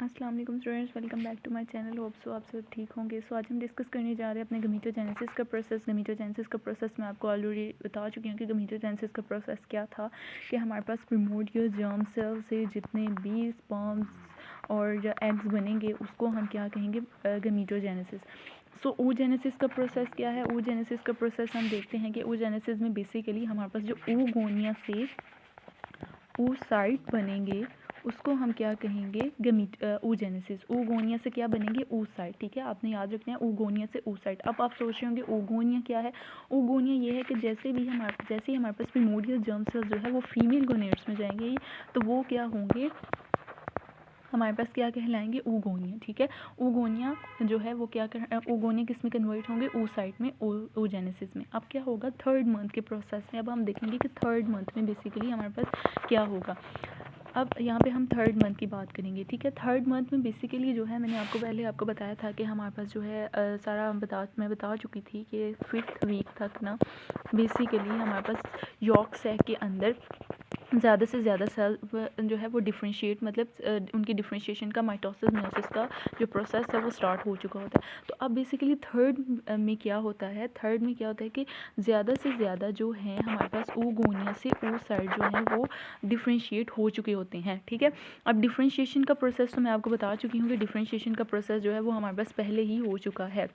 अस्सलाम वालेकुम students, welcome back to my channel. Hope so आप सब ठीक होंगे। सो आज हम डिस्कस करने जा रहे हैं अपने गमीटोजेनेसिस का प्रोसेस। गमीटोजेनेसिस का प्रोसेस मैं आपको ऑलरेडी बता चुकी हूँ कि गमीटोजेनेसिस का प्रोसेस क्या था, कि हमारे पास प्रिमोर्डियल जर्म सेल से जितने भी स्पर्म्स और जो एग्स बनेंगे उसको हम क्या कहेंगे, गमीटोजेनेसिस। सो oogenesis का प्रोसेस क्या है? oogenesis का प्रोसेस हम देखते हैं कि oogenesis में बेसिकली हमारे पास जो oogonia से oocyte बनेंगे उसको हम क्या कहेंगे, oogenesis। oogonia से क्या बनेंगे, oocyte। ठीक है, आपने याद रखना है oogonia से oocyte। अब आप सोच रहे होंगे oogonia क्या है। oogonia ये है कि जैसे ही हमारे पास प्रिमोर्डियल जर्म सेल्स जो है वो फीमेल गोनेड्स में जाएंगे तो वो क्या होंगे, हमारे पास क्या कहलाएंगे, oogonia। ठीक है, oogonia जो है वो क्या कर oogonia किस में कन्वर्ट होंगे, oocyte में, oogenesis में। अब क्या होगा थर्ड मंथ के प्रोसेस में। अब हम देखेंगे कि थर्ड मंथ में बेसिकली हमारे पास क्या होगा। अब यहाँ पे हम थर्ड मंथ की बात करेंगे। ठीक है, थर्ड मंथ में बेसिकली जो है मैंने आपको बताया था कि हमारे पास जो है मैं बता चुकी थी कि 5th वीक तक ना बेसिकली हमारे पास यॉर्क सैक के अंदर ज़्यादा से ज़्यादा सेल जो है वो डिफ्रेंशिएट, मतलब उनकी डिफ्रेंशिएशन का माइटोसिस मेयोसिस का जो प्रोसेस है वो स्टार्ट हो चुका होता है। तो अब बेसिकली थर्ड में क्या होता है, कि ज़्यादा से ज़्यादा जो है हमारे पास oogonia से oocyte जो है वो डिफ्रेंशिएट हो चुके होते हैं। ठीक है, अब डिफ्रेंशिएशन का प्रोसेस तो मैं आपको बता चुकी हूँ कि डिफ्रेंशिएशन का प्रोसेस जो है वो हमारे पास पहले ही हो चुका है।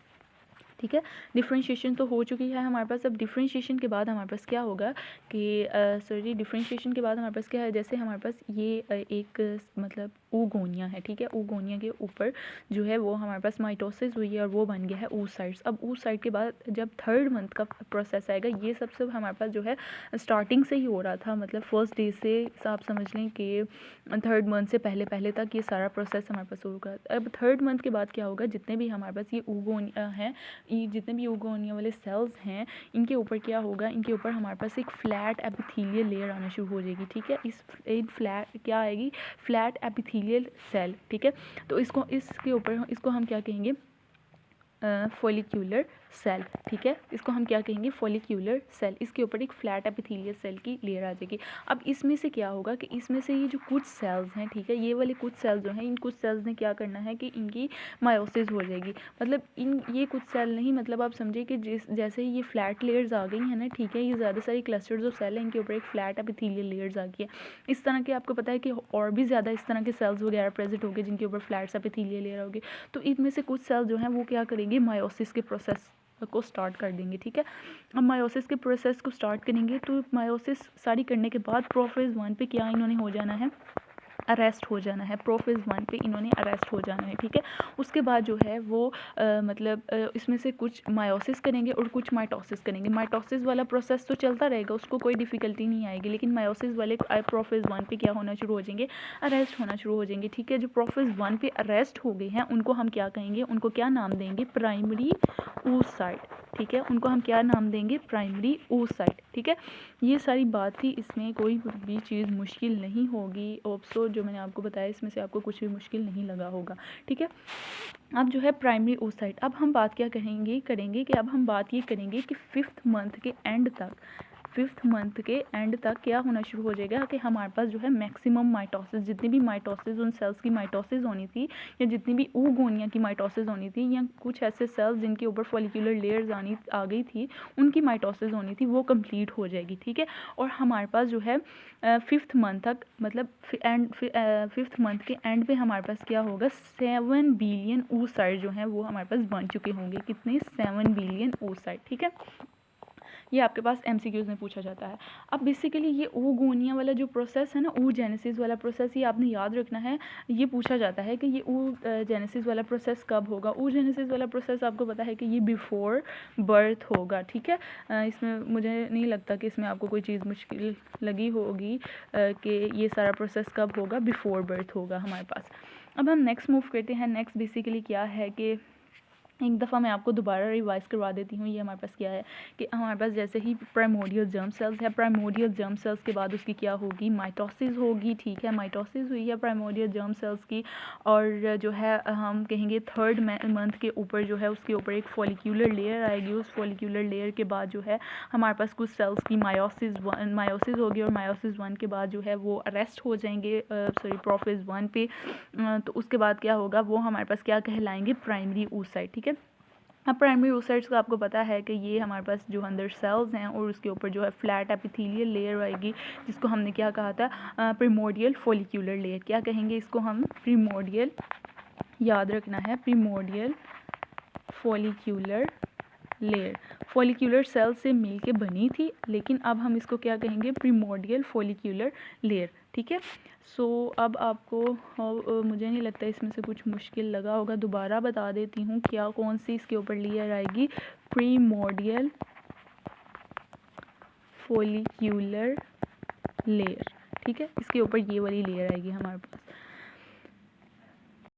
ठीक है, डिफ्रेंशिएशन तो हो चुकी है हमारे पास। अब डिफ्रेंशिएशन के बाद हमारे पास क्या होगा कि डिफ्रेंशिएशन के बाद हमारे पास क्या है, जैसे हमारे पास ये एक मतलब oogonia है। ठीक है, oogonia के ऊपर जो है वो हमारे पास माइटोसिस हुई है और वो बन गया है oocytes। अब oocyte के बाद जब थर्ड मंथ का प्रोसेस आएगा, ये सबसे हमारे पास जो है स्टार्टिंग से ही हो रहा था, मतलब फर्स्ट डे से आप समझ लें कि थर्ड मंथ से पहले पहले तक ये सारा प्रोसेस हमारे पास होगा। अब थर्ड मंथ के बाद क्या होगा, जितने भी हमारे पास ये oogonia हैं, ये जितने भी oogonia वाले सेल्स हैं, इनके ऊपर क्या होगा, इनके ऊपर हमारे पास एक फ्लैट एपिथेलियल लेयर आना शुरू हो जाएगी। ठीक है, एक फ्लैट क्या आएगी, फ्लैट एपिथेलियल सेल। ठीक है, तो इसको हम क्या कहेंगे, फॉलिक्यूलर सेल। ठीक है, इसको हम क्या कहेंगे, फॉलिक्यूलर सेल। इसके ऊपर एक फ्लैट एपिथेलियल सेल की लेयर आ जाएगी। अब इसमें से क्या होगा कि इसमें से ये जो कुछ सेल्स हैं, ठीक है, ये वाले कुछ सेल्स जो हैं, इन कुछ सेल्स ने क्या करना है कि इनकी मायोसिस हो जाएगी। मतलब ये कुछ सेल नहीं, मतलब आप समझिए कि जैसे ही ये फ्लैट लेयर्स आ गई हैं ना, ठीक है, ये ज़्यादा सारी क्लस्टर्स ऑफ सेल हैं, इनके ऊपर एक फ्लैट एपिथेलियल लेयर्स आ गई है। इस तरह के आपको पता है कि और भी ज़्यादा इस तरह के सेल्स वगैरह प्रेजेंट होंगे जिनके ऊपर फ्लैट एपिथेलियल लेयर होगी। तो इनमें से कुछ सेल्स जो हैं वो क्या करेंगे, मायोसिस के प्रोसेस को स्टार्ट कर देंगे। ठीक है, अब मायोसिस के प्रोसेस को स्टार्ट करेंगे तो मायोसिस सारी करने के बाद प्रोफेज 1 पे क्या इन्होंने हो जाना है, अरेस्ट हो जाना है। प्रोफेज 1 पे इन्होंने अरेस्ट हो जाना है। ठीक है, उसके बाद जो है वो इसमें से कुछ मायोसिस करेंगे और कुछ माइटोसिस करेंगे। माइटोसिस वाला प्रोसेस तो चलता रहेगा, उसको कोई डिफ़िकल्टी नहीं आएगी, लेकिन मायोसिस वाले प्रोफेज 1 पे क्या होना शुरू हो जाएंगे, अरेस्ट होना शुरू हो जाएंगे। ठीक है, जो प्रोफेज 1 पे अरेस्ट हो गए हैं उनको हम क्या कहेंगे, उनको क्या नाम देंगे, प्राइमरी oocyte। ठीक है, उनको हम क्या नाम देंगे, प्राइमरी oocyte। ठीक है, ये सारी बात थी, इसमें कोई भी चीज़ मुश्किल नहीं होगी। ओप्सो जो मैंने आपको बताया इसमें से आपको कुछ भी मुश्किल नहीं लगा होगा। ठीक है, अब जो है प्राइमरी oocyte, अब हम बात क्या करेंगे कि अब हम बात ये करेंगे कि 5th मंथ के एंड तक क्या होना शुरू हो जाएगा कि हमारे पास जो है मैक्सिमम माइटोसिस, जितनी भी माइटोसिस उन सेल्स की माइटोसिस होनी थी, या जितनी भी oogonia की माइटोसिस होनी थी, या कुछ ऐसे सेल्स जिनके ऊपर फॉलिक्यूलर लेयर्स आ गई थी उनकी माइटोसिस होनी थी, वो कंप्लीट हो जाएगी। ठीक है, और हमारे पास जो है 5th मंथ तक, मतलब 5th मंथ के एंड पे हमारे पास क्या होगा, 7 बिलियन oocyte जो हैं वो हमारे पास बन चुके होंगे। कितने, 7 बिलियन oocyte। ठीक है, ये आपके पास MCQs में पूछा जाता है। अब बेसिकली ये oogonia वाला जो प्रोसेस है ना, oogenesis वाला प्रोसेस, ये आपने याद रखना है। ये पूछा जाता है कि ये oogenesis वाला प्रोसेस कब होगा। oogenesis वाला प्रोसेस आपको पता है कि ये बिफोर बर्थ होगा। ठीक है, इसमें मुझे नहीं लगता कि इसमें आपको कोई चीज़ मुश्किल लगी होगी कि ये सारा प्रोसेस कब होगा, बिफोर बर्थ होगा हमारे पास। अब हम नेक्स्ट मूव करते हैं। नेक्स्ट बेसिकली क्या है कि एक दफ़ा मैं आपको दोबारा रिवाइज़ करवा देती हूँ। ये हमारे पास क्या है कि हमारे पास जैसे ही प्राइमोर्डियल जर्म सेल्स है, प्राइमोर्डियल जर्म सेल्स के बाद उसकी क्या होगी, माइटोसिस होगी। ठीक है, माइटोसिस हुई है प्राइमोर्डियल जर्म सेल्स की, और जो है हम कहेंगे थर्ड मंथ के ऊपर जो है उसके ऊपर एक फॉलिक्यूलर लेयर आएगी। उस फॉलिक्यूलर लेयर के बाद जो है हमारे पास कुछ सेल्स की मायोसिस होगी, और मायोसिस 1 के बाद जो है वो अरेस्ट हो जाएंगे प्रोफेज 1 पे। तो उसके बाद क्या होगा, वो हमारे पास क्या कहलाएंगे, प्राइमरी oocyte। ठीक है, अब प्राइमरी oocytes का आपको पता है कि ये हमारे पास जो अंदर सेल्स हैं और उसके ऊपर जो है फ्लैट एपिथेलियल लेयर आएगी, जिसको हमने क्या कहा था, प्रिमोर्डियल फॉलिक्यूलर लेयर। क्या कहेंगे इसको हम, प्रिमोर्डियल, याद रखना है, प्रिमोर्डियल फॉलिक्यूलर लेयर। फॉलिक्यूलर सेल से मिल के बनी थी, लेकिन अब हम इसको क्या कहेंगे, प्रिमोर्डियल फॉलिक्यूलर लेयर। ठीक है, सो अब आपको मुझे नहीं लगता इसमें से कुछ मुश्किल लगा होगा। दोबारा बता देती हूँ क्या, कौन सी इसके ऊपर लेयर आएगी, प्रीमोर्डियल फॉलिक्यूलर लेयर। ठीक है, इसके ऊपर ये वाली लेयर आएगी हमारे पास।